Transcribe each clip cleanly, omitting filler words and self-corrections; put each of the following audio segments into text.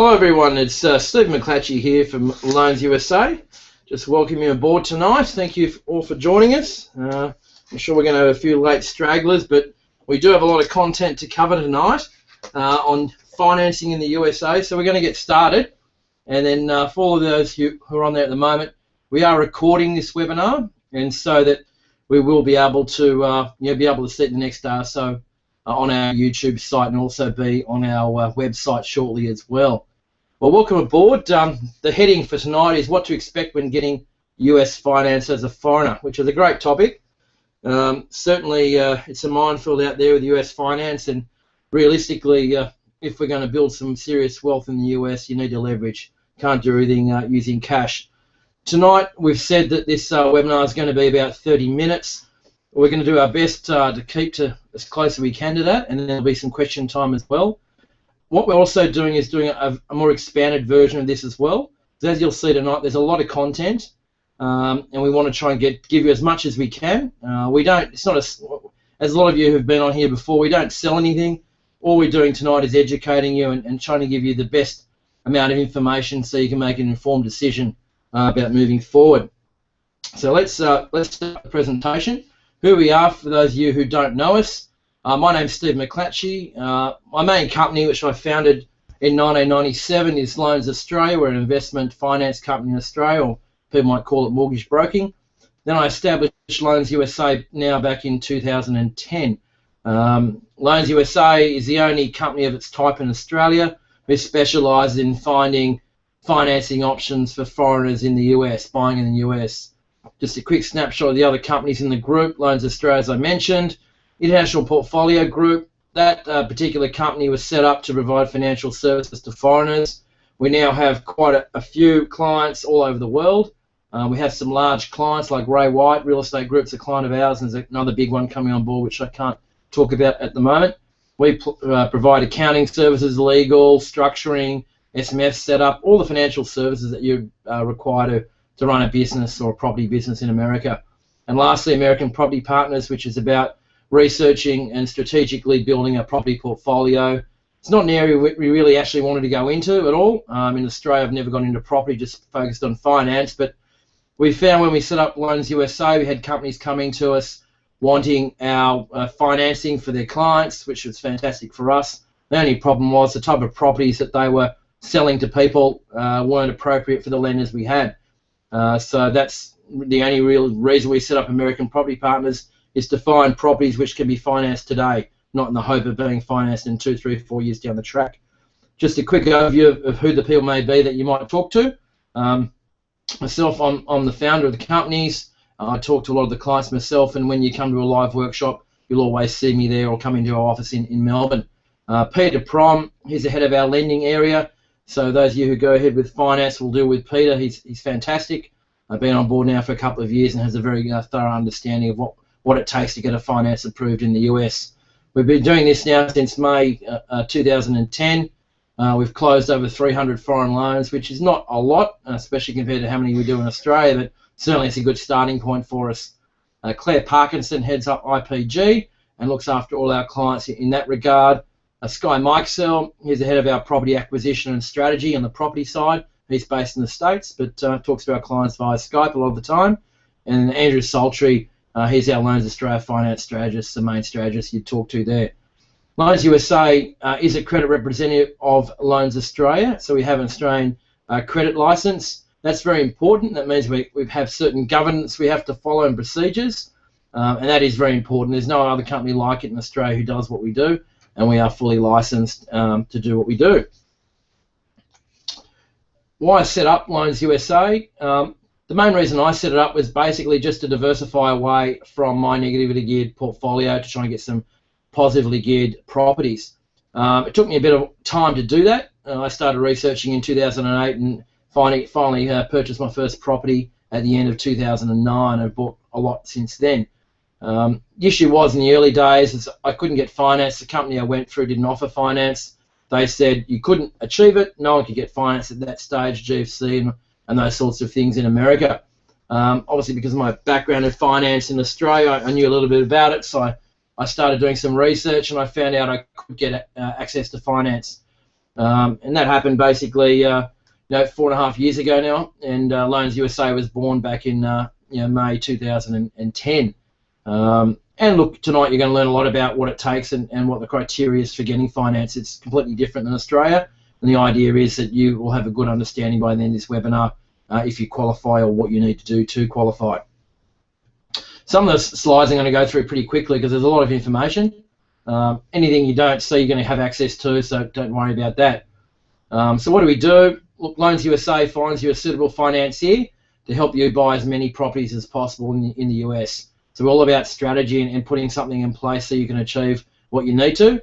Hello everyone, it's Steve McClatchie here from Loans USA. Just welcome you aboard tonight. Thank you all for joining us. I'm sure we're going to have a few late stragglers, but we do have a lot of content to cover tonight on financing in the USA. So we're going to get started. And then for all of those who are on there at the moment, we are recording this webinar, and so that we will be able to be able to see it the next day or so on our YouTube site, and also be on our website shortly as well. Well, welcome aboard. The heading for tonight is what to expect when getting US finance as a foreigner, which is a great topic. Certainly it's a minefield out there with US finance, and realistically if we're going to build some serious wealth in the US, you need to leverage. Can't do everything using cash. Tonight we've said that this webinar is going to be about 30 minutes. We're going to do our best to keep to as close as we can to that, and then there'll be some question time as well. What we're also doing is doing a more expanded version of this as well. So as you'll see tonight, there's a lot of content, and we want to try and give you as much as we can. It's not as a lot of you who've been on here before, we don't sell anything. All we're doing tonight is educating you and trying to give you the best amount of information so you can make an informed decision about moving forward. So let's start the presentation. Who we are, for those of you who don't know us. My name's Steve McClatchie. My main company, which I founded in 1997, is Loans Australia. We're an investment finance company in Australia, or people might call it mortgage broking. Then I established Loans USA now back in 2010. Loans USA is the only company of its type in Australia who specialises in finding financing options for foreigners in the US, buying in the US. Just a quick snapshot of the other companies in the group. Loans Australia, as I mentioned. International Portfolio Group, that particular company was set up to provide financial services to foreigners. We now have quite a few clients all over the world. We have some large clients like Ray White Real Estate Group's a client of ours, and there's another big one coming on board which I can't talk about at the moment. We provide accounting services, legal, structuring, SMF setup, all the financial services that you require to run a business or a property business in America. And lastly, American Property Partners, which is about researching and strategically building a property portfolio. It's not an area we really actually wanted to go into at all. In Australia, I've never gone into property, just focused on finance. But we found when we set up Loans USA, we had companies coming to us wanting our financing for their clients, which was fantastic for us. The only problem was the type of properties that they were selling to people weren't appropriate for the lenders we had. So that's the only real reason we set up American Property Partners, is to find properties which can be financed today, not in the hope of being financed in 2, 3, 4 years down the track. Just a quick overview of who the people may be that you might talk to. Myself, I'm the founder of the companies. I talk to a lot of the clients myself, and when you come to a live workshop, you'll always see me there or come into our office in Melbourne. Peter Prom, he's the head of our lending area. So those of you who go ahead with finance will deal with Peter. He's fantastic. I've been on board now for a couple of years and has a very thorough understanding of what it takes to get a finance approved in the US. We've been doing this now since May 2010. We've closed over 300 foreign loans, which is not a lot, especially compared to how many we do in Australia, but certainly it's a good starting point for us. Claire Parkinson heads up IPG and looks after all our clients in that regard. Sky Mikesell, he's the head of our property acquisition and strategy on the property side. He's based in the States, but talks to our clients via Skype a lot of the time. And Andrew Sultry, he's our Loans Australia finance strategist, the main strategist you'd talk to there. Loans USA is a credit representative of Loans Australia, so we have an Australian credit license. That's very important. That means we have certain governance we have to follow and procedures, and that is very important. There's no other company like it in Australia who does what we do, and we are fully licensed to do what we do. Why I set up Loans USA? The main reason I set it up was basically just to diversify away from my negatively geared portfolio to try and get some positively geared properties. It took me a bit of time to do that. I started researching in 2008 and finally purchased my first property at the end of 2009. I've bought a lot since then. The issue was in the early days is I couldn't get finance. The company I went through didn't offer finance. They said you couldn't achieve it. No one could get finance at that stage, GFC and those sorts of things in America. Obviously, because of my background in finance in Australia, I knew a little bit about it, so I started doing some research and I found out I could get access to finance. And that happened basically 4.5 years ago now, and Loans USA was born back in May 2010. And look, tonight you're going to learn a lot about what it takes and what the criteria is for getting finance. It's completely different than Australia, and the idea is that you will have a good understanding by the end of this webinar if you qualify or what you need to do to qualify. Some of the slides I'm going to go through pretty quickly because there's a lot of information. Anything you don't see, you're going to have access to, so don't worry about that. So what do we do? Look, Loans USA finds you a suitable financier to help you buy as many properties as possible in the US. So we're all about strategy and putting something in place so you can achieve what you need to.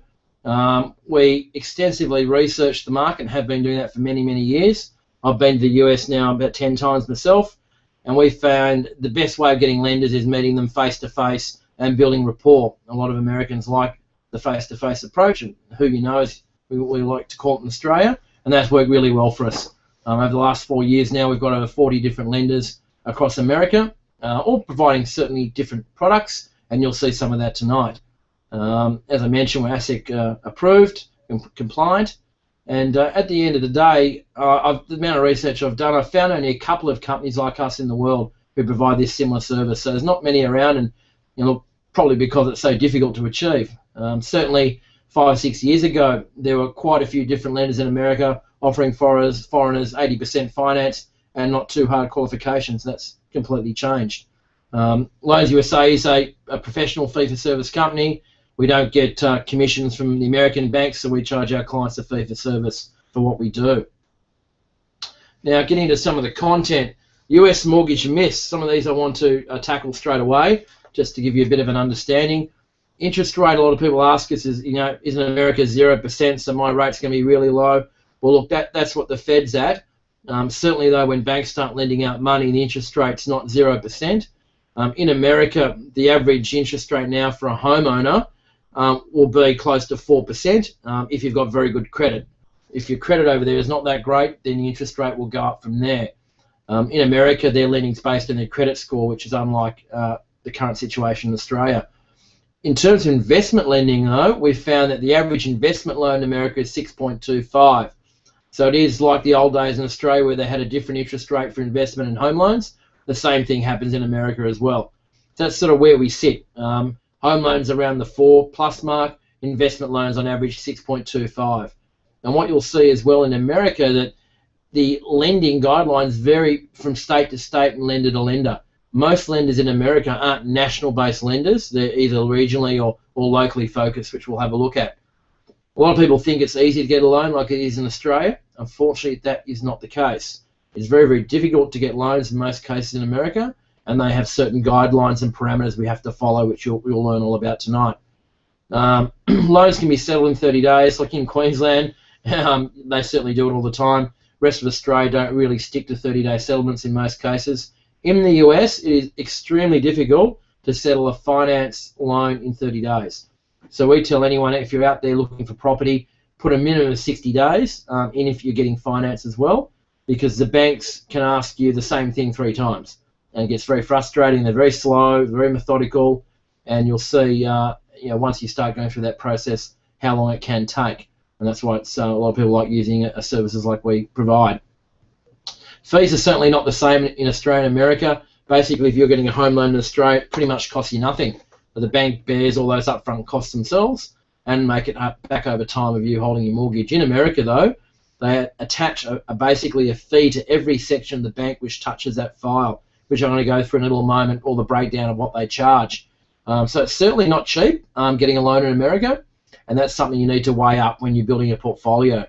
We extensively research the market and have been doing that for many, many years. I've been to the US now about 10 times myself, and we found the best way of getting lenders is meeting them face-to-face and building rapport. A lot of Americans like the face-to-face approach, and who you know is we like to call it in Australia, and that's worked really well for us. Over the last 4 years now, we've got over 40 different lenders across America, all providing certainly different products, and you'll see some of that tonight. As I mentioned, we're ASIC approved and compliant, and at the end of the day, the amount of research I've done, I've found only a couple of companies like us in the world who provide this similar service. So there's not many around, and probably because it's so difficult to achieve. Certainly 5 or 6 years ago, there were quite a few different lenders in America offering foreigners 80% finance and not too hard qualifications. That's completely changed. Loans USA is a professional fee-for-service company. We don't get commissions from the American banks, so we charge our clients a fee-for-service for what we do. Now, getting into some of the content, US mortgage myths. Some of these I want to tackle straight away, just to give you a bit of an understanding. Interest rate, a lot of people ask us, isn't America 0%, so my rate's going to be really low? Well, look, that's what the Fed's at. Certainly, though, when banks start lending out money, the interest rate's not 0%. In America, the average interest rate now for a homeowner will be close to 4% if you've got very good credit. If your credit over there is not that great, then the interest rate will go up from there. In America, their lending's based on their credit score, which is unlike the current situation in Australia. In terms of investment lending, though, we've found that the average investment loan in America is 6.25. So it is like the old days in Australia where they had a different interest rate for investment and home loans. The same thing happens in America as well. So that's sort of where we sit. Home loans around the 4+ mark, investment loans on average 6.25. And what you'll see as well in America that the lending guidelines vary from state to state and lender to lender. Most lenders in America aren't national-based lenders. They're either regionally or locally focused, which we'll have a look at. A lot of people think it's easy to get a loan like it is in Australia. Unfortunately, that is not the case. It's very, very difficult to get loans in most cases in America, and they have certain guidelines and parameters we have to follow, which we'll learn all about tonight. Loans can be settled in 30 days, like in Queensland. They certainly do it all the time. Rest of Australia don't really stick to 30-day settlements in most cases. In the US, it is extremely difficult to settle a finance loan in 30 days. So we tell anyone, if you're out there looking for property, put a minimum of 60 days in if you're getting finance as well, because the banks can ask you the same thing 3 times. And it gets very frustrating. They're very slow, very methodical, and you'll see once you start going through that process how long it can take. And that's why it's, a lot of people like using services like we provide. Fees are certainly not the same in Australia and America. Basically, if you're getting a home loan in Australia, it pretty much costs you nothing. But the bank bears all those upfront costs themselves and make it back over time of you holding your mortgage. In America, though, they attach basically a fee to every section of the bank which touches that file, which I'm going to go through in a little moment, all the breakdown of what they charge. So it's certainly not cheap getting a loan in America, and that's something you need to weigh up when you're building a portfolio.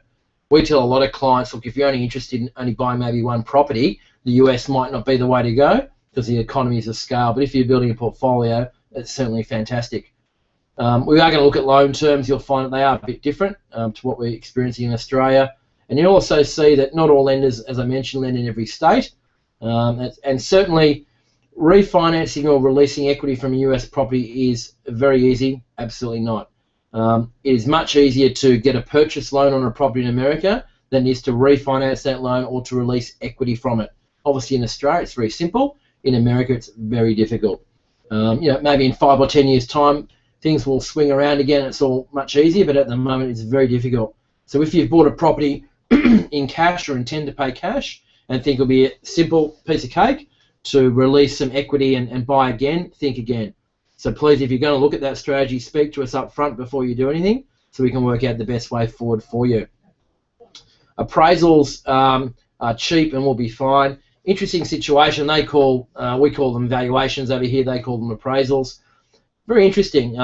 We tell a lot of clients, look, if you're only interested in only buying maybe one property, the US might not be the way to go because the economies of scale, but if you're building a portfolio, it's certainly fantastic. We are going to look at loan terms. You'll find that they are a bit different to what we're experiencing in Australia. And you'll also see that not all lenders, as I mentioned, lend in every state. And certainly refinancing or releasing equity from a US property is very easy. Absolutely not. It is much easier to get a purchase loan on a property in America than it is to refinance that loan or to release equity from it. Obviously in Australia it's very simple. In America it's very difficult. Maybe in 5 or 10 years time things will swing around again, it's all much easier, but at the moment it's very difficult. So if you've bought a property in cash or intend to pay cash and think it'll be a simple piece of cake to release some equity and buy again, think again. So please, if you're going to look at that strategy, speak to us up front before you do anything so we can work out the best way forward for you. Appraisals are cheap and will be fine. Interesting situation, we call them valuations over here, they call them appraisals. Very interesting.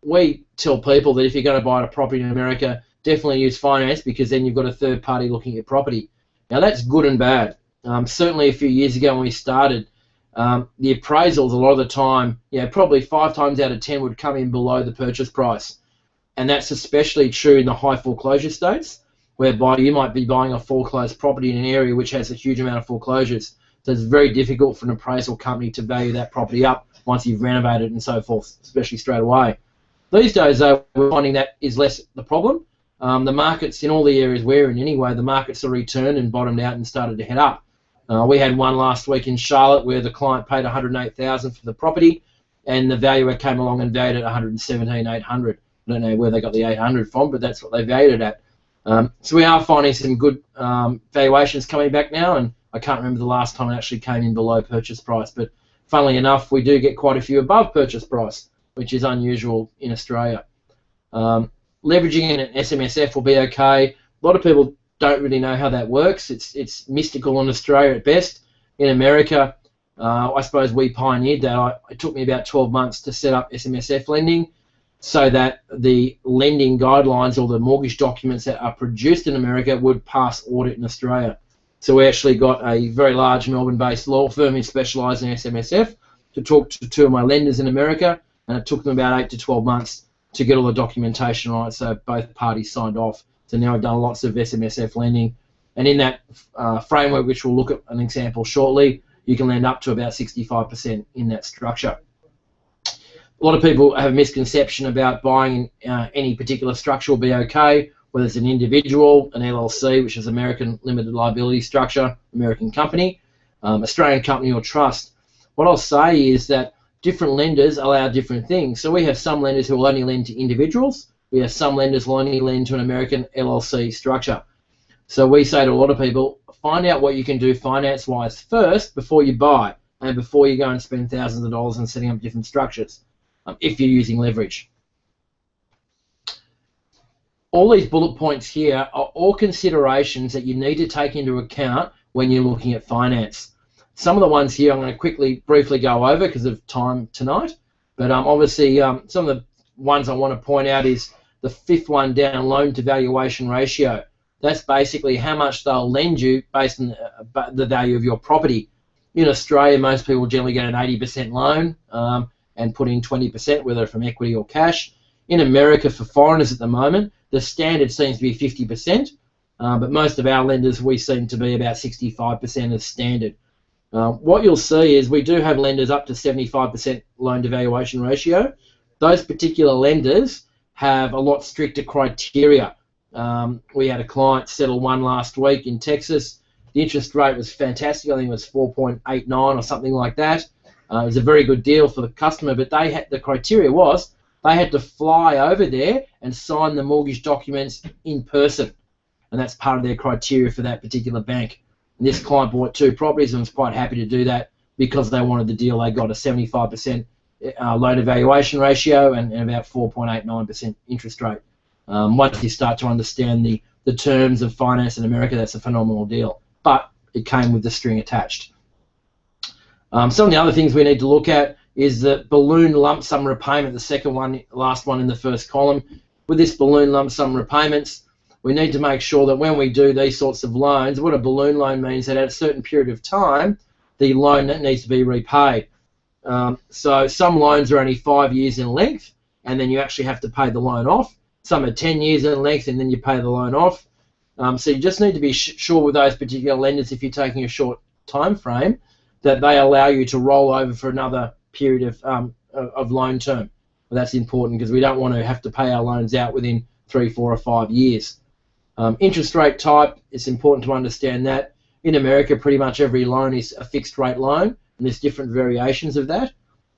We tell people that if you're going to buy a property in America, definitely use finance, because then you've got a third party looking at your property. Now that's good and bad. Certainly a few years ago when we started, the appraisals a lot of the time, probably 5 times out of 10 would come in below the purchase price. And that's especially true in the high foreclosure states, whereby you might be buying a foreclosed property in an area which has a huge amount of foreclosures. So it's very difficult for an appraisal company to value that property up once you've renovated and so forth, especially straight away. These days, though, we're finding that is less the problem. The markets in all the areas we're in anyway, the markets are returned and bottomed out and started to head up. We had one last week in Charlotte where the client paid $108,000 for the property, and the valuer came along and valued it at $117,800. I don't know where they got the 800 from, but that's what they valued it at. So we are finding some good valuations coming back now, and I can't remember the last time it actually came in below purchase price, but funnily enough, we do get quite a few above purchase price, which is unusual in Australia. Leveraging in an SMSF will be okay. A lot of people don't really know how that works. It's mystical in Australia at best. In America, I suppose we pioneered that. It took me about 12 months to set up SMSF lending, so that the lending guidelines or the mortgage documents that are produced in America would pass audit in Australia. So we actually got a very large Melbourne-based law firm who specialise in SMSF to talk to 2 of my lenders in America, and it took them about 8 to 12 months to get all the documentation right, so both parties signed off. So now I've done lots of SMSF lending, and in that framework, which we'll look at an example shortly, you can lend up to about 65% in that structure. A lot of people have a misconception about buying any particular structure will be okay, whether it's an individual, an LLC, which is American Limited Liability Structure, American company, Australian company or trust. What I'll say is that different lenders allow different things. So we have some lenders who will only lend to individuals. We have some lenders who will only lend to an American LLC structure. So we say to a lot of people, find out what you can do finance-wise first before you buy, and before you go and spend thousands of dollars on setting up different structures, if you're using leverage. All these bullet points here are all considerations that you need to take into account when you're looking at finance. Some of the ones here I'm going to briefly go over because of time tonight, but obviously some of the ones I want to point out is the 5th one down, loan to valuation ratio. That's basically how much they'll lend you based on the value of your property. In Australia, most people generally get an 80% loan and put in 20%, whether from equity or cash. In America, for foreigners at the moment, the standard seems to be 50%, but most of our lenders, we seem to be about 65% as standard. What you'll see is we do have lenders up to 75% loan to valuation ratio. Those particular lenders have a lot stricter criteria. We had a client settle one last week in Texas. The interest rate was fantastic. I think it was 4.89 or something like that. It was a very good deal for the customer, but the criteria was they had to fly over there and sign the mortgage documents in person, and that's part of their criteria for that particular bank. And this client bought 2 properties and was quite happy to do that because they wanted the deal. They got a 75% loan to valuation ratio and about 4.89% interest rate. Once you start to understand the terms of finance in America, that's a phenomenal deal. But it came with the string attached. Some of the other things we need to look at is the balloon lump sum repayment, the second one, last one in the first column. With this balloon lump sum repayments, we need to make sure that when we do these sorts of loans, what a balloon loan means that at a certain period of time, the loan needs to be repaid. So some loans are only 5 years in length, and then you actually have to pay the loan off. Some are 10 years in length, and then you pay the loan off. So you just need to be sure with those particular lenders, if you're taking a short time frame, that they allow you to roll over for another period of loan term. Well, that's important because we don't want to have to pay our loans out within 3, 4 or 5 years. Interest rate type, it's important to understand that. In America, pretty much every loan is a fixed rate loan, and there's different variations of that.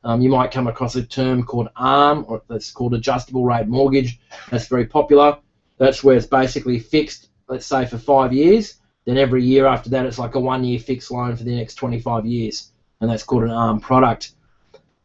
You might come across a term called ARM, or that's called adjustable rate mortgage. That's very popular. That's where it's basically fixed, let's say for 5 years, then every year after that it's like a 1-year fixed loan for the next 25 years, and that's called an ARM product.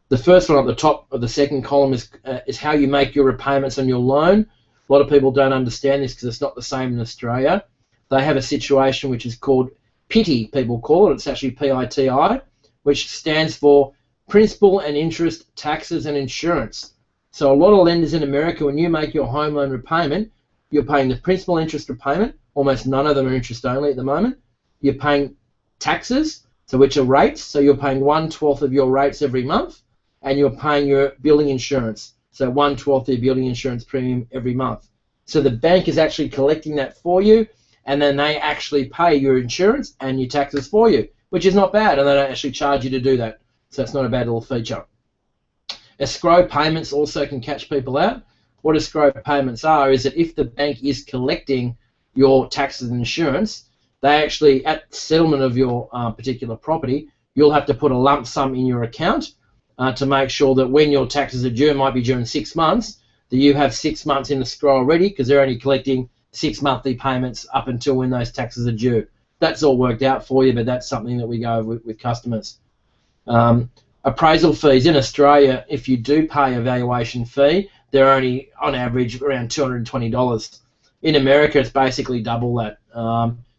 The first one at the top of the second column is how you make your repayments on your loan. A lot of people don't understand this because it's not the same in Australia. They have a situation which is called PITI, people call it. It's actually PITI, which stands for Principal and Interest, Taxes and Insurance. So a lot of lenders in America, when you make your home loan repayment, you're paying the principal interest repayment. Almost none of them are interest only at the moment. You're paying taxes, so which are rates. So you're paying 1/12 of your rates every month, and you're paying your building insurance. So 1/12 of your building insurance premium every month. So the bank is actually collecting that for you, and then they actually pay your insurance and your taxes for you, which is not bad, and they don't actually charge you to do that. So it's not a bad little feature. Escrow payments also can catch people out. What escrow payments are is that if the bank is collecting your taxes and insurance, they actually, at settlement of your particular property, you'll have to put a lump sum in your account to make sure that when your taxes are due, it might be due in 6 months, that you have 6 months in escrow already, because they're only collecting 6 monthly payments up until when those taxes are due. That's all worked out for you, but that's something that we go over with customers. Appraisal fees in Australia, if you do pay a valuation fee, they're only on average around $220. In America, it's basically double that.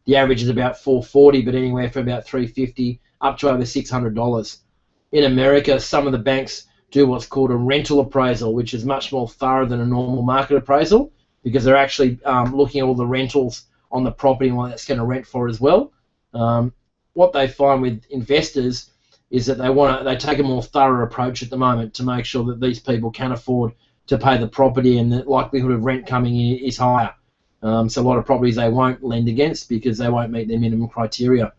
The average is about $440, but anywhere from about $350 up to over $600. In America, some of the banks do what's called a rental appraisal, which is much more thorough than a normal market appraisal, because they're actually looking at all the rentals on the property and what that's going to rent for as well. What they find with investors is that they take a more thorough approach at the moment to make sure that these people can afford to pay the property, and the likelihood of rent coming in is higher. So a lot of properties they won't lend against because they won't meet their minimum criteria.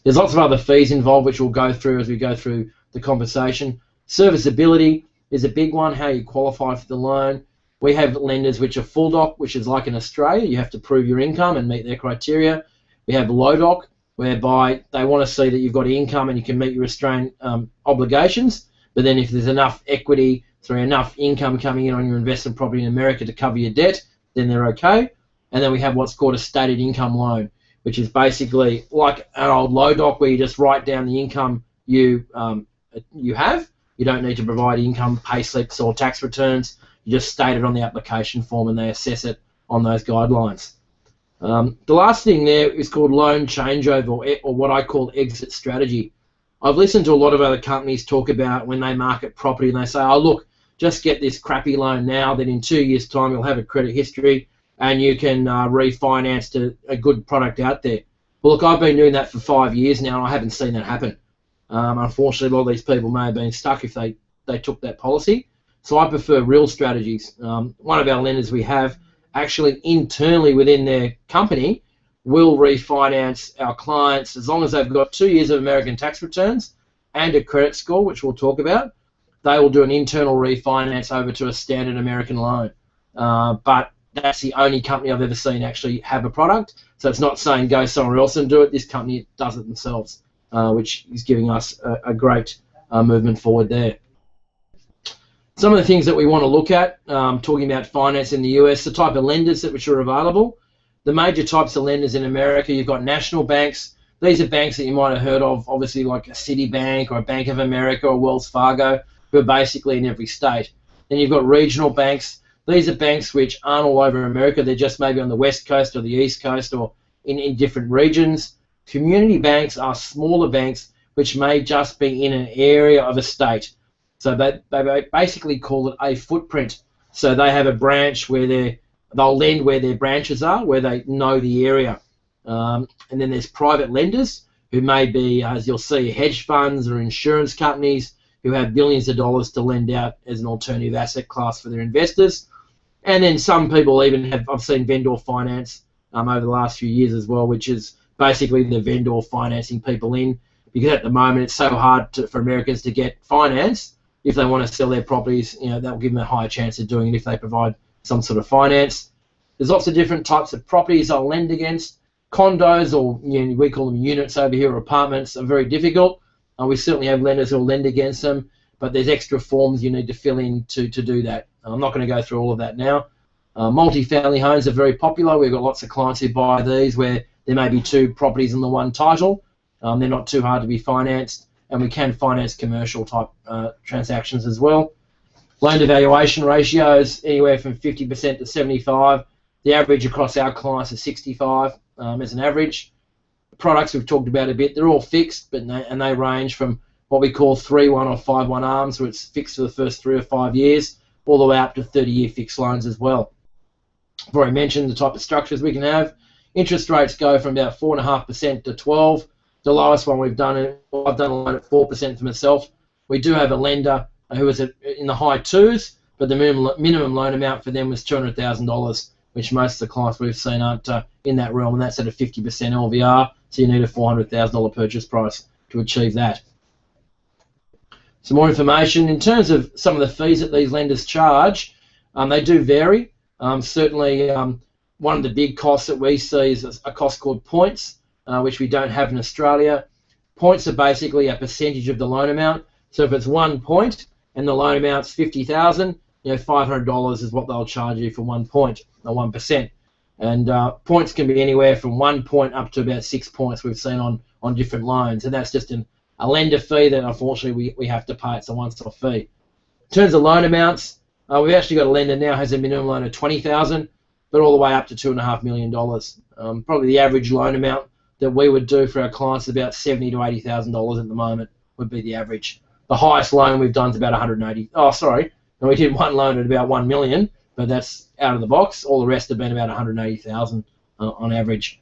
There's lots of other fees involved which we'll go through as we go through the conversation. Serviceability is a big one, how you qualify for the loan. We have lenders which are full doc, which is like in Australia, you have to prove your income and meet their criteria. We have low doc, whereby they want to see that you've got income and you can meet your Australian obligations, but then if there's enough equity, enough income coming in on your investment property in America to cover your debt, then they're okay. And then we have what's called a stated income loan, which is basically like an old low doc where you just write down the income you have. You don't need to provide income pay slips or tax returns. You just state it on the application form and they assess it on those guidelines. The last thing there is called loan changeover, or what I call exit strategy. I've listened to a lot of other companies talk about when they market property and they say, oh look, just get this crappy loan now, then in 2 years' time you'll have a credit history and you can refinance to a good product out there. Well, look, I've been doing that for 5 years now and I haven't seen that happen. Unfortunately, a lot of these people may have been stuck if they took that policy. So I prefer real strategies. One of our lenders we have actually internally within their company will refinance our clients as long as they've got 2 years of American tax returns and a credit score, which we'll talk about. They will do an internal refinance over to a standard American loan. But that's the only company I've ever seen actually have a product. So it's not saying go somewhere else and do it. This company does it themselves, which is giving us a great movement forward there. Some of the things that we want to look at, talking about finance in the US, the type of lenders which are available. The major types of lenders in America, you've got national banks. These are banks that you might have heard of, obviously like a Citibank or a Bank of America or Wells Fargo, who are basically in every state. Then you've got regional banks. These are banks which aren't all over America. They're just maybe on the West Coast or the East Coast or in different regions. Community banks are smaller banks which may just be in an area of a state. So they basically call it a footprint. So they have a branch where they'll lend where their branches are, where they know the area. And then there's private lenders who may be, as you'll see, hedge funds or insurance companies who have billions of dollars to lend out as an alternative asset class for their investors. And then some people even have, I've seen vendor finance over the last few years as well, which is basically the vendor financing people in, because at the moment it's so hard for Americans to get finance. If they want to sell their properties, that'll give them a higher chance of doing it if they provide some sort of finance. There's lots of different types of properties they'll lend against. Condos, or we call them units over here, or apartments, are very difficult. We certainly have lenders who will lend against them, but there's extra forms you need to fill in to do that. I'm not going to go through all of that now. Multi-family homes are very popular. We've got lots of clients who buy these where there may be 2 properties in the one title. They're not too hard to be financed, and we can finance commercial type transactions as well. Loan to valuation ratios anywhere from 50% to 75%. The average across our clients is 65 as an average. The products we've talked about a bit, they're all fixed, but they range from what we call 3-1 or 5-1 arms, where it's fixed for the first 3 or 5 years, all the way up to 30-year fixed loans as well. I've already mentioned the type of structures we can have. Interest rates go from about 4.5% to 12%. The lowest one we've done, I've done a loan at 4% for myself. We do have a lender who is in the high 2s, but the minimum loan amount for them was $200,000, which most of the clients we've seen aren't in that realm, and that's at a 50% LVR, so you need a $400,000 purchase price to achieve that. Some more information in terms of some of the fees that these lenders charge. They do vary. Certainly, one of the big costs that we see is a cost called points, which we don't have in Australia. Points are basically a percentage of the loan amount. So if it's 1 point and the loan amount's $50,000, $500 is what they'll charge you for 1 point, or 1%. And points can be anywhere from 1 point up to about 6 points we've seen on different loans, and that's just a lender fee that unfortunately we have to pay. It's a once-off fee. In terms of loan amounts, we've actually got a lender now has a minimum loan of $20,000, but all the way up to $2.5 million. Probably the average loan amount that we would do for our clients is about $70,000 to $80,000 at the moment would be the average. The highest loan we've done is about 180. Oh, sorry, no, we did one loan at about $1 million, but that's out of the box. All the rest have been about 180,000 on average.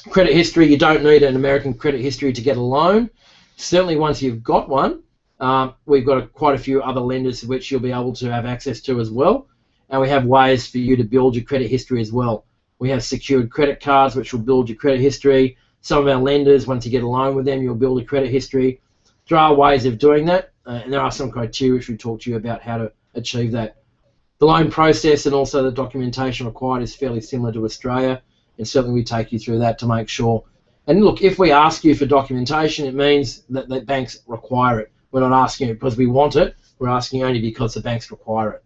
Credit history, you don't need an American credit history to get a loan. Certainly once you've got one, we've got quite a few other lenders which you'll be able to have access to as well. And we have ways for you to build your credit history as well. We have secured credit cards which will build your credit history. Some of our lenders, once you get a loan with them, you'll build a credit history. There are ways of doing that, and there are some criteria which we talked to you about how to achieve that. The loan process and also the documentation required is fairly similar to Australia, and certainly we take you through that to make sure. And look, if we ask you for documentation, it means that the banks require it. We're not asking it because we want it. We're asking only because the banks require it.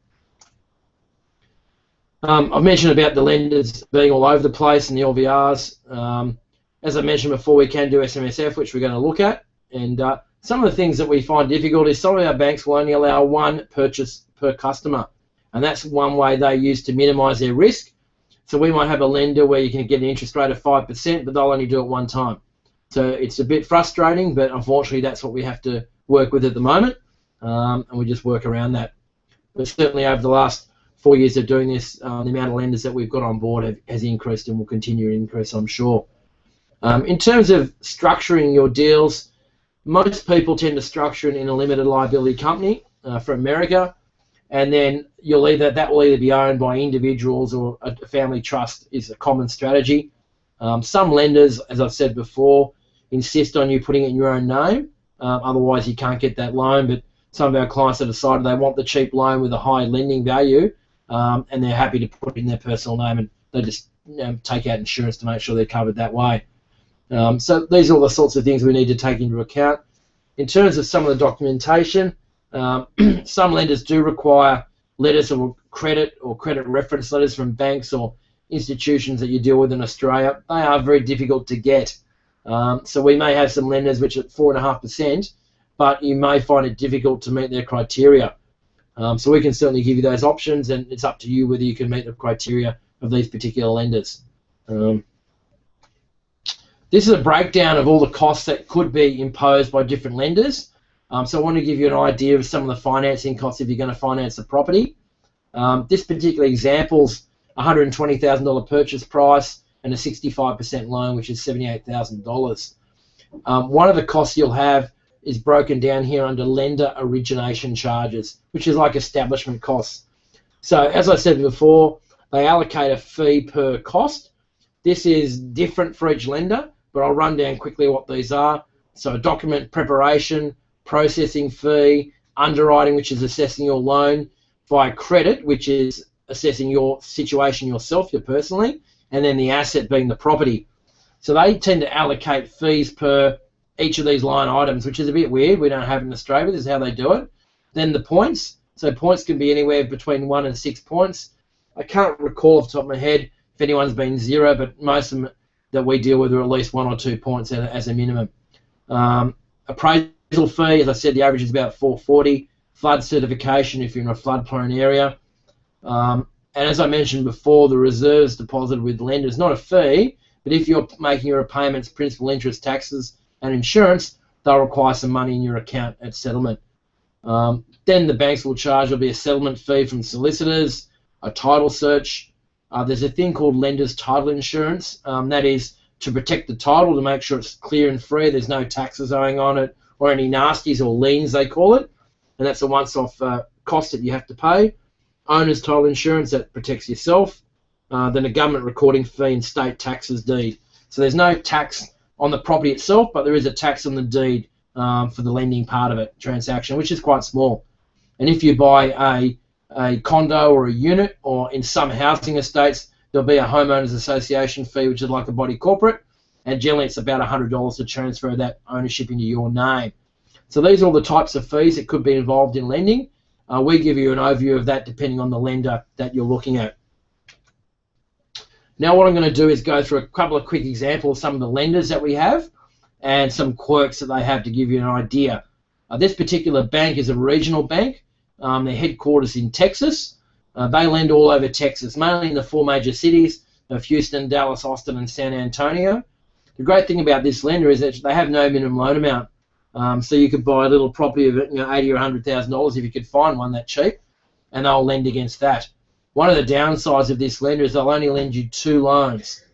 I've mentioned about the lenders being all over the place and the LVRs. As I mentioned before, we can do SMSF, which we're going to look at. And some of the things that we find difficult is some of our banks will only allow 1 purchase per customer. And that's one way they use to minimise their risk. So we might have a lender where you can get an interest rate of 5%, but they'll only do it 1 time. So it's a bit frustrating, but unfortunately that's what we have to work with at the moment. And we just work around that. But certainly over the last 4 years of doing this, the amount of lenders that we've got on board has increased and will continue to increase, I'm sure. In terms of structuring your deals, most people tend to structure it in a limited liability company for America, and then that will either be owned by individuals or a family trust is a common strategy. Some lenders, as I've said before, insist on you putting it in your own name, otherwise you can't get that loan, but some of our clients have decided they want the cheap loan with a high lending value, and they're happy to put it in their personal name, and they just take out insurance to make sure they're covered that way. So these are all the sorts of things we need to take into account. In terms of some of the documentation, some lenders do require letters of credit or credit reference letters from banks or institutions that you deal with in Australia. They are very difficult to get. So we may have some lenders which are at 4.5%, but you may find it difficult to meet their criteria. So we can certainly give you those options, and it's up to you whether you can meet the criteria of these particular lenders. This is a breakdown of all the costs that could be imposed by different lenders. So I want to give you an idea of some of the financing costs if you're going to finance a property. This particular example's $120,000 purchase price and a 65% loan, which is $78,000. One of the costs you'll have is broken down here under lender origination charges, which is like establishment costs. So as I said before, they allocate a fee per cost. This is different for each lender, but I'll run down quickly what these are. So document preparation, processing fee, underwriting, which is assessing your loan, via credit, which is assessing your situation yourself, you personally, and then the asset being the property. So they tend to allocate fees per each of these line items, which is a bit weird. We don't have it in Australia, but this is how they do it. Then the points, So points can be anywhere between 1 and 6 points. I can't recall off the top of my head if anyone's been 0, but most of them that we deal with are at least 1 or 2 points as a minimum. Appraisal fee, as I said, the average is about $4.40. Flood certification if you're in a flood-prone area. And as I mentioned before, the reserves deposited with lenders, not a fee, but if you're making your repayments, principal, interest, taxes, and insurance, they'll require some money in your account at settlement. Then the banks will charge, there'll be a settlement fee from solicitors, a title search. There's a thing called lender's title insurance. That is to protect the title, to make sure it's clear and free, there's no taxes owing on it, or any nasties or liens, they call it. And that's a once-off cost that you have to pay. Owner's title insurance, that protects yourself. Then a government recording fee and state taxes deed. So there's no tax on the property itself, but there is a tax on the deed for the lending part of it, transaction, which is quite small. And if you buy a condo or a unit, or in some housing estates, there'll be a homeowners association fee, which is like a body corporate, and generally it's about $100 to transfer that ownership into your name. So these are all the types of fees that could be involved in lending. We give you an overview of that depending on the lender that you're looking at. Now what I'm going to do is go through a couple of quick examples of some of the lenders that we have and some quirks that they have to give you an idea. This particular bank is a regional bank. Their headquarters in Texas. They lend all over Texas, mainly in the 4 major cities of Houston, Dallas, Austin, and San Antonio. The great thing about this lender is that they have no minimum loan amount. So you could buy a little property of $80,000 or $100,000 if you could find one that cheap, and they'll lend against that. One of the downsides of this lender is they'll only lend you 2 loans,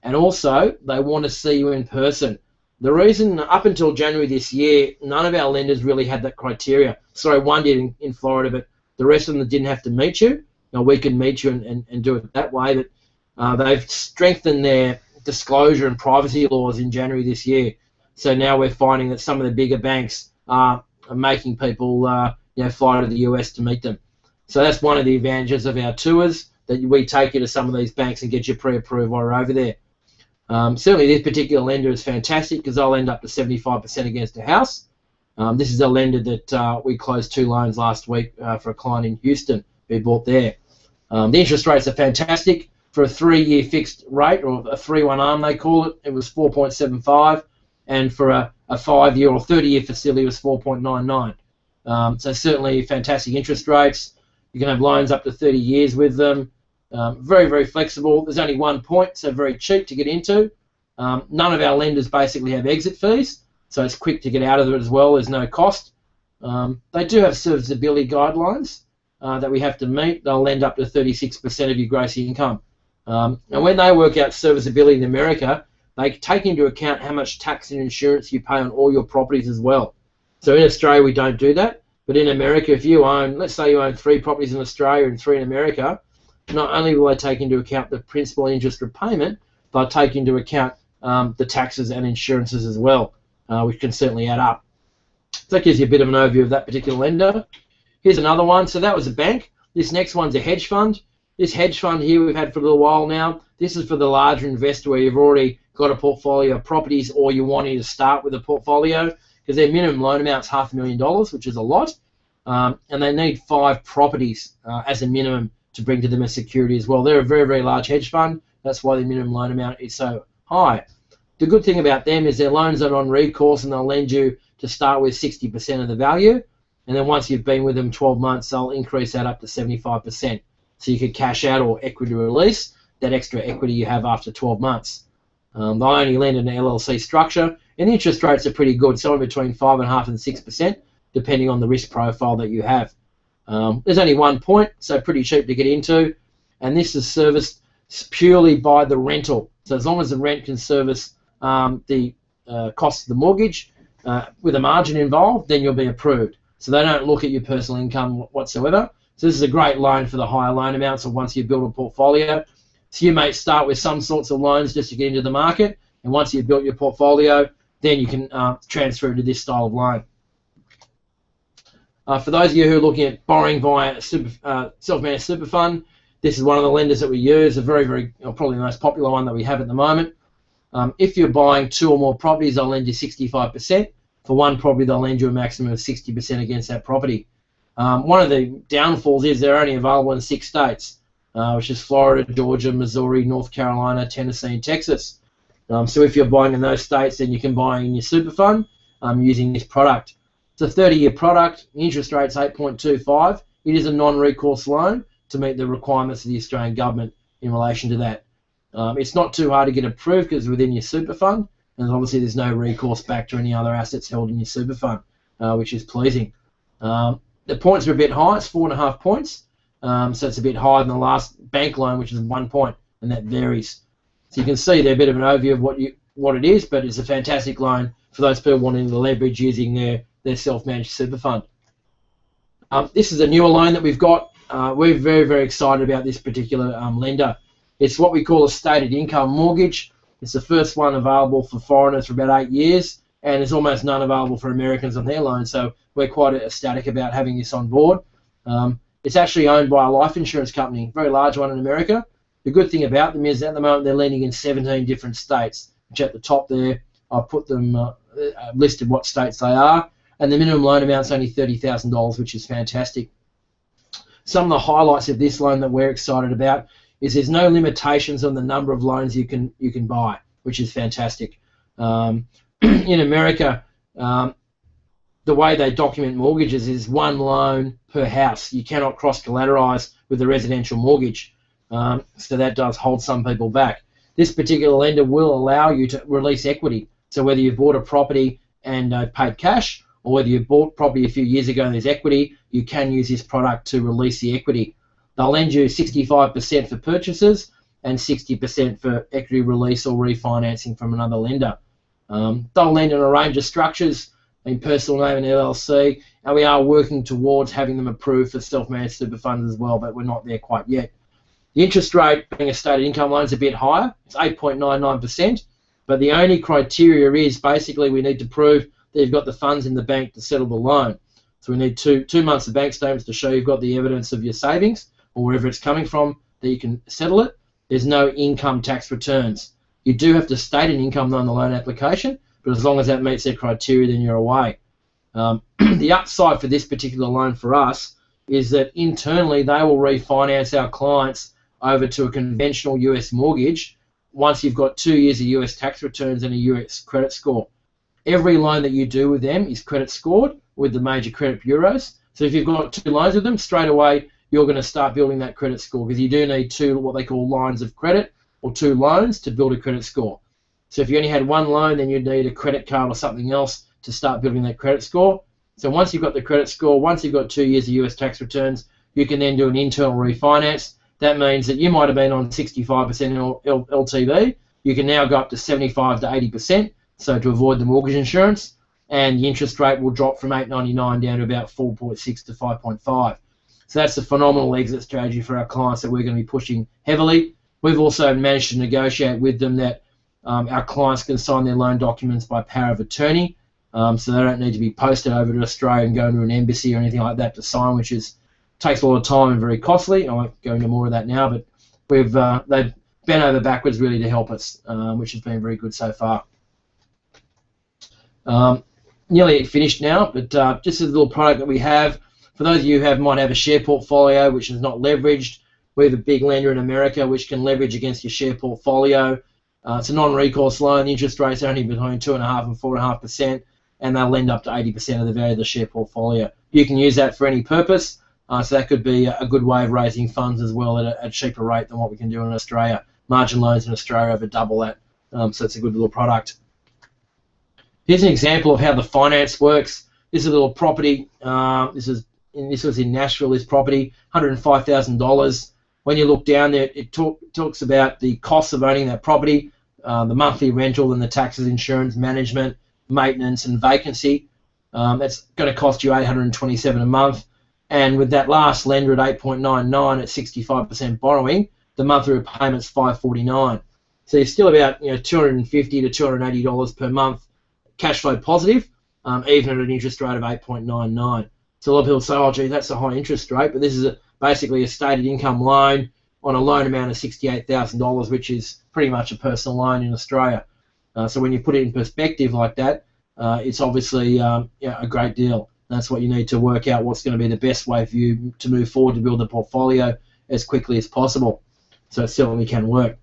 and also they want to see you in person. The reason, up until January this year, none of our lenders really had that criteria. Sorry, one did in Florida, but the rest of them didn't have to meet you. Now, we can meet you and do it that way, but they've strengthened their disclosure and privacy laws in January this year. So now we're finding that some of the bigger banks are making people fly to the US to meet them. So that's one of the advantages of our tours, that we take you to some of these banks and get you pre-approved while we're over there. Certainly this particular lender is fantastic because they'll end up to 75% against a house. This is a lender that we closed 2 loans last week for a client in Houston who bought there. The interest rates are fantastic. For a 3-year fixed rate, or a 3-1 arm they call it, it was 4.75. And for a 5-year or 30-year facility, it was 4.99. So certainly fantastic interest rates. You can have loans up to 30 years with them. Very, very flexible. There's only 1 point, so very cheap to get into. None of our lenders basically have exit fees, so it's quick to get out of it as well. There's no cost. They do have serviceability guidelines that we have to meet. They'll lend up to 36% of your gross income. And when they work out serviceability in America, they take into account how much tax and insurance you pay on all your properties as well. So in Australia, we don't do that. But in America, if you own, let's say you own 3 properties in Australia and 3 in America, not only will they take into account the principal and interest repayment, they'll take into account the taxes and insurances as well, which can certainly add up. So that gives you a bit of an overview of that particular lender. Here's another one. So that was a bank. This next one's a hedge fund. This hedge fund here we've had for a little while now. This is for the larger investor where you've already got a portfolio of properties, or you're wanting to start with a portfolio, because their minimum loan amount's $500,000, which is a lot, and they need 5 properties as a minimum to bring to them as security as well. They're a very, very large hedge fund. That's why the minimum loan amount is so high. The good thing about them is their loans are non-recourse, and they'll lend you to start with 60% of the value, and then once you've been with them 12 months, they'll increase that up to 75%. So you could cash out or equity release that extra equity you have after 12 months. They'll only lend in an LLC structure, and the interest rates are pretty good, somewhere between 5.5% and 6%, depending on the risk profile that you have. There's only 1 point, so pretty cheap to get into, and this is serviced purely by the rental. So as long as the rent can service the cost of the mortgage with a margin involved, then you'll be approved. So they don't look at your personal income whatsoever. So this is a great loan for the higher loan amounts, or once you build a portfolio. So you may start with some sorts of loans just to get into the market, and once you've built your portfolio, then you can transfer to this style of loan. For those of you who are looking at borrowing via self-managed super fund, this is one of the lenders that we use, a very, very, probably the most popular one that we have at the moment. If you're buying 2 or more properties, they'll lend you 65%. For 1 property, they'll lend you a maximum of 60% against that property. One of the downfalls is they're only available in 6 states, which is Florida, Georgia, Missouri, North Carolina, Tennessee, and Texas. So if you're buying in those states, then you can buy in your super fund using this product. It's a 30-year product. The interest rate's 8.25. It is a non-recourse loan to meet the requirements of the Australian government in relation to that. It's not too hard to get approved because it's within your super fund, and obviously there's no recourse back to any other assets held in your super fund, which is pleasing. The points are a bit high. It's 4.5 points, so it's a bit higher than the last bank loan, which is 1 point, and that varies. So you can see there a bit of an overview of what it is, but it's a fantastic loan for those people wanting to leverage using their self-managed super fund. This is a newer loan that we've got. We're very, very excited about this particular lender. It's what we call a stated income mortgage. It's the first one available for foreigners for about 8 years, and there's almost none available for Americans on their loan, so we're quite ecstatic about having this on board. It's actually owned by a life insurance company, a very large one in America. The good thing about them is at the moment they're lending in 17 different states, which at the top there I've put them listed what states they are, and the minimum loan amount's only $30,000, which is fantastic. Some of the highlights of this loan that we're excited about is there's no limitations on the number of loans you can buy, which is fantastic. In America, the way they document mortgages is 1 loan per house. You cannot cross-collateralize with a residential mortgage, so that does hold some people back. This particular lender will allow you to release equity. So whether you've bought a property and paid cash, or whether you bought property a few years ago and there's equity, you can use this product to release the equity. They'll lend you 65% for purchases and 60% for equity release or refinancing from another lender. They'll lend in a range of structures, in personal name and LLC, and we are working towards having them approved for self-managed super funds as well, but we're not there quite yet. The interest rate, being a stated income loan, is a bit higher. It's 8.99%, but the only criteria is basically we need to prove that you've got the funds in the bank to settle the loan. So we need two months of bank statements to show you've got the evidence of your savings or wherever it's coming from that you can settle it. There's no income tax returns. You do have to state an income on the loan application, but as long as that meets their criteria, then you're away. The upside for this particular loan for us is that internally they will refinance our clients over to a conventional US mortgage once you've got 2 years of US tax returns and a US credit score. Every loan that you do with them is credit scored with the major credit bureaus. So if you've got 2 loans with them, straight away you're going to start building that credit score, because you do need 2 what they call lines of credit or 2 loans to build a credit score. So if you only had 1 loan, then you'd need a credit card or something else to start building that credit score. So once you've got the credit score, once you've got 2 years of US tax returns, you can then do an internal refinance. That means that you might have been on 65% LTV. You can now go up to 75 to 80%, so to avoid the mortgage insurance, and the interest rate will drop from 8.99 down to about 4.6 to 5.5. So that's a phenomenal exit strategy for our clients that we're going to be pushing heavily. We've also managed to negotiate with them that our clients can sign their loan documents by power of attorney, so they don't need to be posted over to Australia and go to an embassy or anything like that to sign, which takes a lot of time and very costly. I won't go into more of that now, but they've bent over backwards really to help us, which has been very good so far. Nearly finished now, but just a little product that we have. For those of you who might have a share portfolio which is not leveraged, we have a big lender in America which can leverage against your share portfolio. It's a non-recourse loan. The interest rates are only between 2.5% and 4.5%, and they'll lend up to 80% of the value of the share portfolio. You can use that for any purpose, so that could be a good way of raising funds as well at a cheaper rate than what we can do in Australia. Margin loans in Australia are over double that, so it's a good little product. Here's an example of how the finance works. This is a little property. This was in Nashville, this property, $105,000. When you look down there, it talks about the costs of owning that property, the monthly rental and the taxes, insurance, management, maintenance and vacancy. That's going to cost you $827 a month. And with that last lender at 8.99 at 65% borrowing, the monthly repayment's $549. So you're still about $250 to $280 per month cash flow positive, even at an interest rate of 8.99. So a lot of people say, oh, gee, that's a high interest rate, but this is basically a stated income loan on a loan amount of $68,000, which is pretty much a personal loan in Australia. So when you put it in perspective like that, it's obviously a great deal. That's what you need to work out what's going to be the best way for you to move forward to build a portfolio as quickly as possible. So it certainly can work.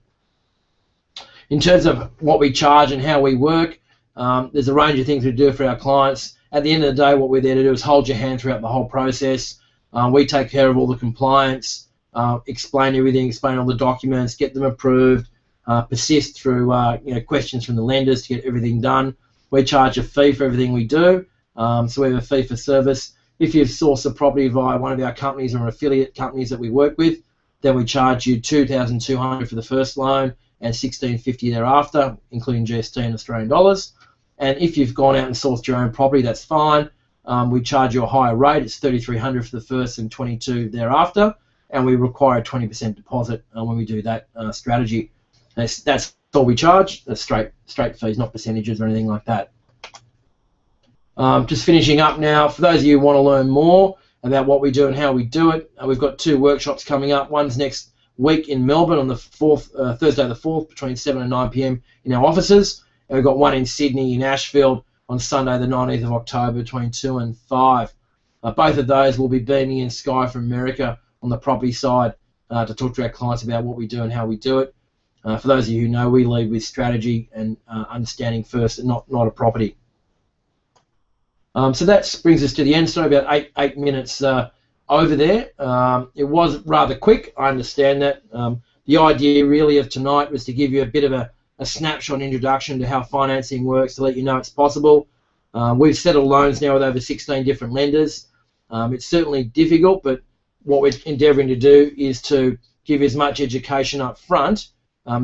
In terms of what we charge and how we work, there's a range of things we do for our clients. At the end of the day, what we're there to do is hold your hand throughout the whole process. We take care of all the compliance, explain everything, explain all the documents, get them approved, persist through questions from the lenders to get everything done. We charge a fee for everything we do, so we have a fee for service. If you've sourced a property via one of our companies or affiliate companies that we work with, then we charge you $2,200 for the first loan and $1,650 thereafter, including GST and Australian dollars. And if you've gone out and sourced your own property, that's fine. We charge you a higher rate. It's $3,300 for the first and $2,200 thereafter, and we require a 20% deposit when we do that strategy. That's all we charge. That's straight fees, not percentages or anything like that. Just finishing up now, for those of you who want to learn more about what we do and how we do it, we've got 2 workshops coming up. One's next week in Melbourne on the 4th, Thursday the 4th, between 7 and 9 p.m. in our offices. And we've got one in Sydney, in Ashfield, on Sunday the 19th of October between 2 and 5. Both of those will be beaming in Sky from America on the property side to talk to our clients about what we do and how we do it. For those of you who know, we lead with strategy and understanding first, and not a property. So that brings us to the end. So about eight minutes over there. It was rather quick, I understand that. The idea really of tonight was to give you a bit of a snapshot introduction to how financing works, to let you know it's possible. We've settled loans now with over 16 different lenders. It's certainly difficult, but what we're endeavouring to do is to give you as much education up front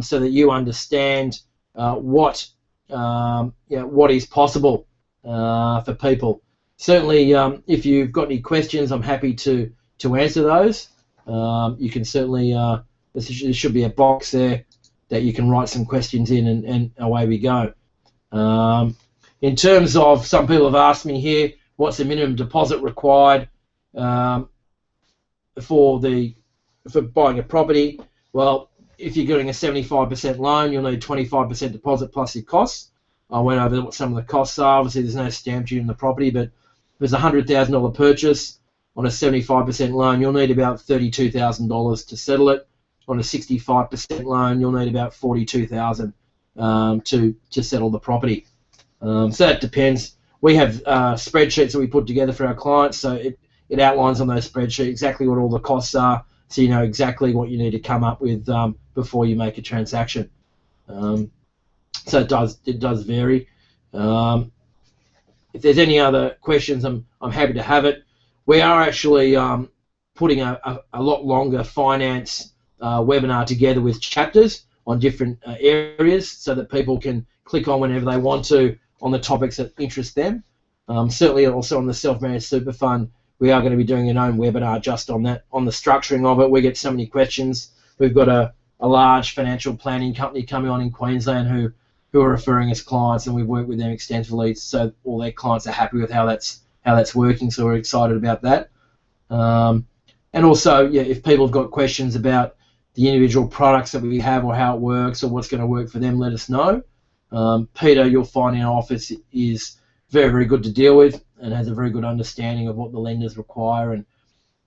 so that you understand what is possible for people. Certainly, if you've got any questions, I'm happy to answer those. You can certainly, there should be a box there that you can write some questions in, and away we go. In terms of, some people have asked me here, what's the minimum deposit required for buying a property? Well, if you're getting a 75% loan, you'll need 25% deposit plus your costs. I went over what some of the costs are. Obviously, there's no stamp duty on the property, but if there's a $100,000 purchase on a 75% loan, you'll need about $32,000 to settle it. On a 65% loan, you'll need about $42,000 to settle the property. So that depends. We have spreadsheets that we put together for our clients, so it outlines on those spreadsheets exactly what all the costs are, so you know exactly what you need to come up with before you make a transaction. So it does vary. If there's any other questions, I'm happy to have it. We are actually putting a lot longer finance webinar together with chapters on different areas, so that people can click on whenever they want to on the topics that interest them. Certainly also on the self-managed super fund, we are going to be doing an own webinar just on that, on the structuring of it. We get so many questions. We've got a large financial planning company coming on in Queensland who are referring us clients, and we've worked with them extensively, so all their clients are happy with how that's working, so we're excited about that. And also, yeah, if people have got questions about the individual products that we have or how it works or what's going to work for them, let us know. Peter, you'll find in our office, is very, very good to deal with and has a very good understanding of what the lenders require.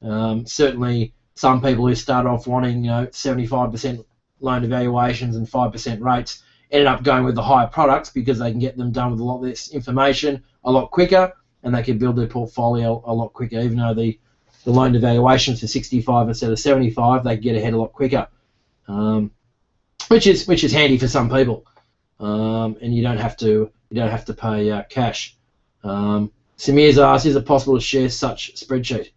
And certainly some people who start off wanting 75% loan evaluations and 5% rates ended up going with the higher products because they can get them done with a lot less information a lot quicker, and they can build their portfolio a lot quicker. Even though the loan evaluations for 65 instead of 75, they can get ahead a lot quicker, which is handy for some people. And you don't have to pay cash. Samir's asked, is it possible to share such spreadsheet?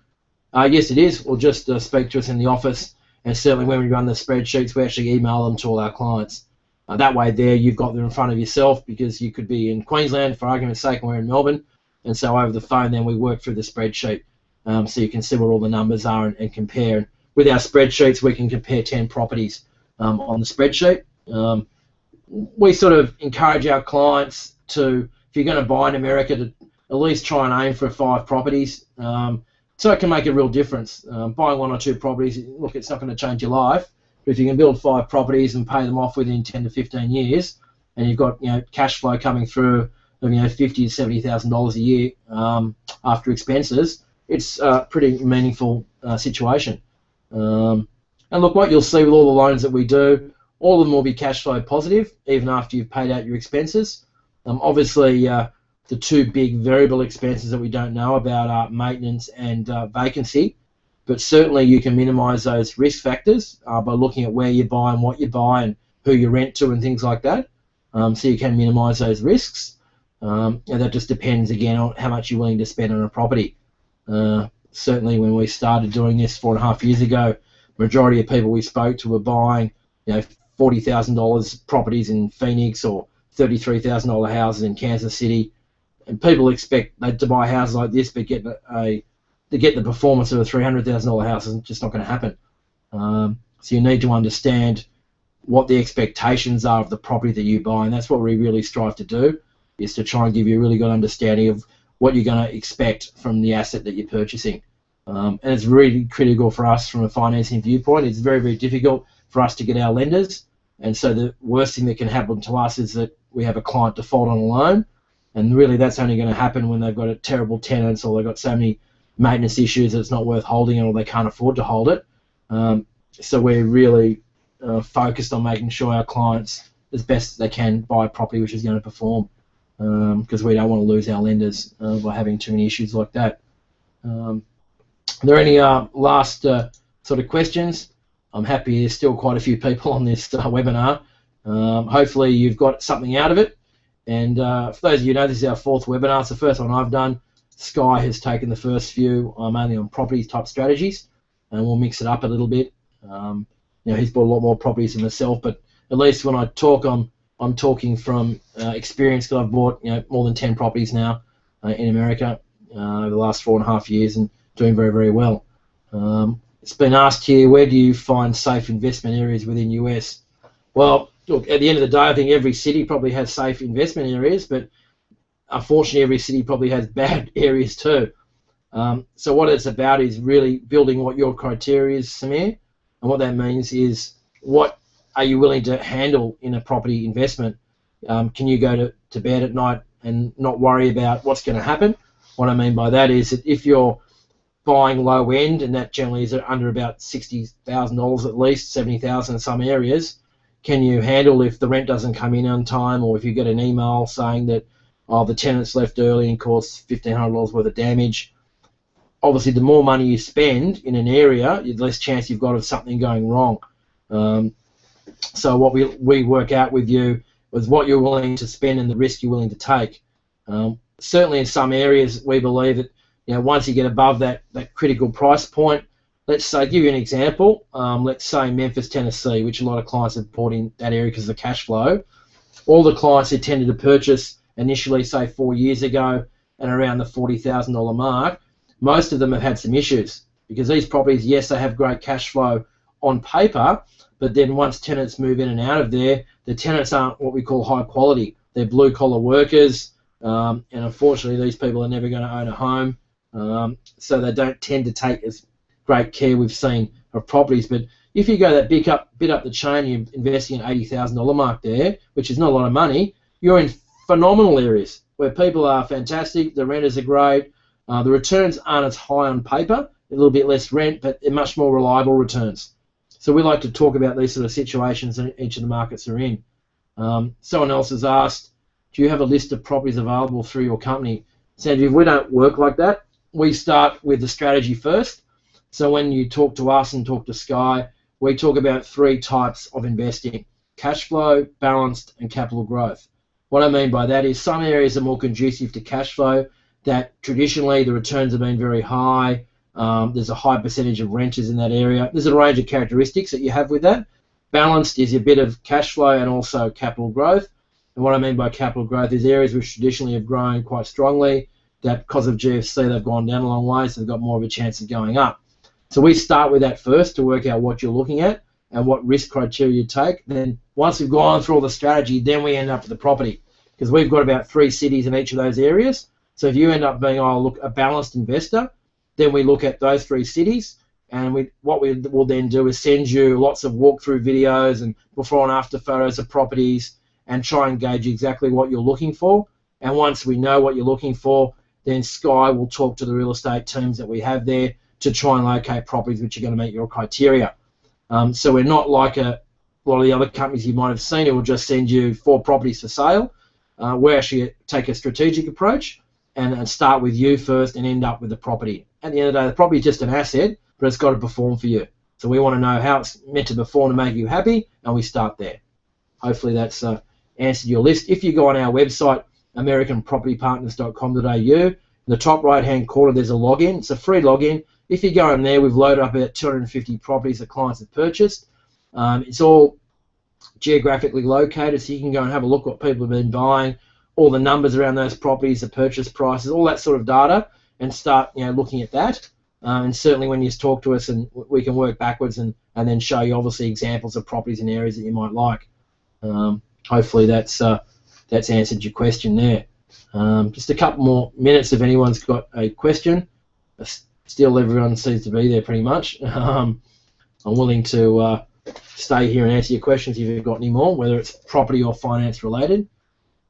Yes, it is. Or just speak to us in the office, and certainly when we run the spreadsheets, we actually email them to all our clients. That way there you've got them in front of yourself, because you could be in Queensland, for argument's sake, and we're in Melbourne, and so over the phone then we work through the spreadsheet, so you can see what all the numbers are and compare. And with our spreadsheets, we can compare 10 properties on the spreadsheet. We sort of encourage our clients to, if you're going to buy in America, to at least try and aim for 5 properties, so it can make a real difference. Buying 1 or 2 properties, look, it's not going to change your life, but if you can build 5 properties and pay them off within 10 to 15 years, and you've got cash flow coming through of $50,000 to $70,000 a year after expenses, it's a pretty meaningful situation. And look, what you'll see with all the loans that we do, all of them will be cash flow positive even after you've paid out your expenses. Obviously, the two big variable expenses that we don't know about are maintenance and vacancy, but certainly you can minimise those risk factors by looking at where you buy and what you buy and who you rent to and things like that. So you can minimise those risks. And that just depends, again, on how much you're willing to spend on a property. Certainly when we started doing this 4.5 years ago, majority of people we spoke to were buying, $40,000 properties in Phoenix or $33,000 houses in Kansas City. And people expect to buy houses like this, but to get the performance of a $300,000 house is just not going to happen. So you need to understand what the expectations are of the property that you buy, and that's what we really strive to do, is to try and give you a really good understanding of what you're going to expect from the asset that you're purchasing. And it's really critical for us from a financing viewpoint. It's very, very difficult for us to get our lenders, and so the worst thing that can happen to us is that we have a client default on a loan, and really that's only going to happen when they've got a terrible tenants or they've got so many maintenance issues that it's not worth holding it or they can't afford to hold it. So we're really focused on making sure our clients, as best as they can, buy a property which is going to perform, because we don't want to lose our lenders by having too many issues like that. Are there any last sort of questions? I'm happy there's still quite a few people on this webinar. Hopefully you've got something out of it. And for those of you who know, this is our 4th webinar. It's the first one I've done. Sky has taken the first few, mainly on property type strategies, and we'll mix it up a little bit. He's bought a lot more properties than myself, but at least when I talk, I'm talking from experience, because I've bought more than 10 properties now in America over the last 4.5 years and doing very, very well. It's been asked here, where do you find safe investment areas within US? Well, look, at the end of the day, I think every city probably has safe investment areas, but unfortunately every city probably has bad areas too. So what it's about is really building what your criteria is, Samir, and what that means is, what are you willing to handle in a property investment? Can you go to bed at night and not worry about what's going to happen? What I mean by that is that if you're buying low end, and that generally is under about $60,000 at least, $70,000 in some areas, can you handle if the rent doesn't come in on time, or if you get an email saying that the tenants left early and caused $1,500 worth of damage? Obviously, the more money you spend in an area, the less chance you've got of something going wrong. So what we work out with you is what you're willing to spend and the risk you're willing to take. Certainly in some areas, we believe that once you get above that critical price point, let's say, give you an example, let's say Memphis, Tennessee, which a lot of clients have bought in that area because of the cash flow. All the clients who tended to purchase initially, say 4 years ago, and around the $40,000 mark, most of them have had some issues, because these properties, yes, they have great cash flow on paper, but then once tenants move in and out of there, the tenants aren't what we call high quality. They're blue collar workers, and unfortunately these people are never going to own a home, so they don't tend to take as great care, we've seen, of properties. But if you go that bit up the chain, you're investing an $80,000 mark there, which is not a lot of money, you're in phenomenal areas where people are fantastic, the renters are great, the returns aren't as high on paper, a little bit less rent, but they're much more reliable returns. So we like to talk about these sort of situations in each of the markets we're in. Someone else has asked, do you have a list of properties available through your company? Sanjeev, we don't work like that. We start with the strategy first. So when you talk to us and talk to Sky, we talk about 3 types of investing: cash flow, balanced, and capital growth. What I mean by that is some areas are more conducive to cash flow, that traditionally the returns have been very high. There's a high percentage of renters in that area. There's a range of characteristics that you have with that. Balanced is a bit of cash flow and also capital growth. And what I mean by capital growth is areas which traditionally have grown quite strongly, that because of GFC they've gone down a long way, so they've got more of a chance of going up. So we start with that first to work out what you're looking at and what risk criteria you take. Then once we've gone through all the strategy, then we end up with the property, because we've got about 3 cities in each of those areas. So if you end up being, a balanced investor, then we look at those 3 cities, and what we will then do is send you lots of walkthrough videos and before and after photos of properties, and try and gauge exactly what you're looking for, And once we know what you're looking for, then Sky will talk to the real estate teams that we have there to try and locate properties which are going to meet your criteria. So we're not like a lot of the other companies you might have seen who will just send you 4 properties for sale. We actually take a strategic approach and start with you first and end up with the property. At the end of the day, the property is just an asset, but it's got to perform for you. So we want to know how it's meant to perform to make you happy, and we start there. Hopefully that's answered your list. If you go on our website, americanpropertypartners.com.au, in the top right-hand corner there's a login. It's a free login. If you go in there, we've loaded up about 250 properties that clients have purchased. It's all geographically located, so you can go and have a look what people have been buying, all the numbers around those properties, the purchase prices, all that sort of data, and start looking at that. And certainly when you talk to us, and we can work backwards and then show you obviously examples of properties in areas that you might like. Hopefully that's answered your question there. Just a couple more minutes if anyone's got a question. Still everyone seems to be there pretty much. I'm willing to stay here and answer your questions if you've got any more, whether it's property or finance related.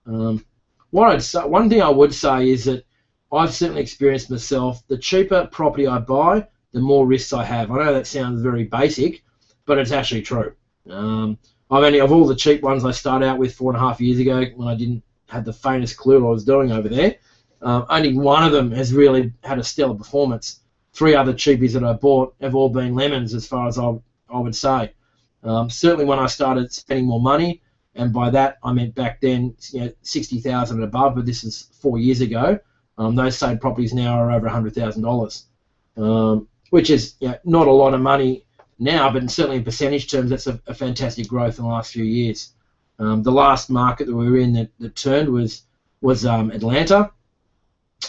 One thing I would say is that I've certainly experienced myself, the cheaper property I buy, the more risks I have. I know that sounds very basic, but it's actually true. Of all the cheap ones I started out with 4.5 years ago when I didn't have the faintest clue what I was doing over there, only one of them has really had a stellar performance. 3 other cheapies that I bought have all been lemons as far as I would say. Certainly when I started spending more money, and by that I meant back then 60,000 and above, but this is 4 years ago. Those same properties now are over $100,000, which is not a lot of money now, but certainly in percentage terms, that's a fantastic growth in the last few years. The last market that we were in that turned was Atlanta.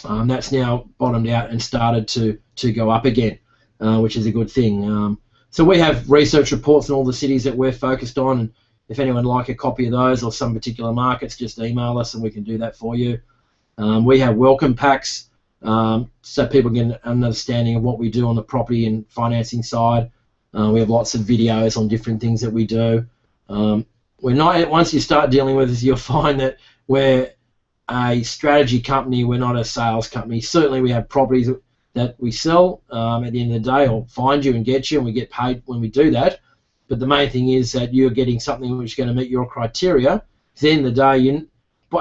That's now bottomed out and started to go up again, which is a good thing. So we have research reports in all the cities that we're focused on, and if anyone would like a copy of those or some particular markets, just email us and we can do that for you. We have welcome packs so people get an understanding of what we do on the property and financing side. We have lots of videos on different things that we do. Once you start dealing with us, you'll find that we're a strategy company, we're not a sales company. Certainly we have properties that we sell at the end of the day, or find you and get you, and we get paid when we do that. But the main thing is that you're getting something which is going to meet your criteria. At the end of the day,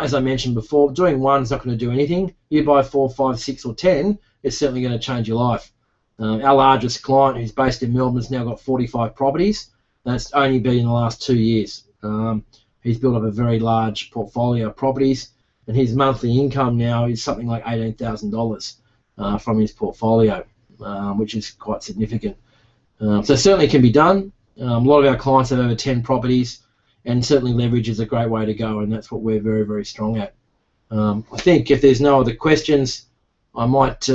as I mentioned before, doing one is not going to do anything. You buy 4, 5, 6 or 10, it's certainly going to change your life. Our largest client, who's based in Melbourne, has now got 45 properties. That's only been in the last 2 years. He's built up a very large portfolio of properties, and his monthly income now is something like $18,000 from his portfolio, which is quite significant. So certainly can be done. A lot of our clients have over 10 properties, and certainly leverage is a great way to go, and that's what we're very, very strong at. I think if there's no other questions, I might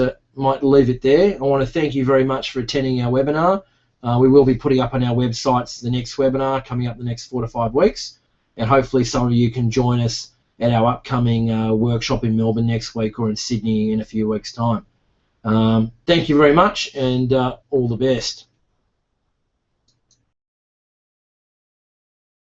leave it there. I want to thank you very much for attending our webinar. We will be putting up on our websites the next webinar coming up the next 4 to 5 weeks, and hopefully some of you can join us at our upcoming workshop in Melbourne next week or in Sydney in a few weeks' time. Thank you very much, and all the best.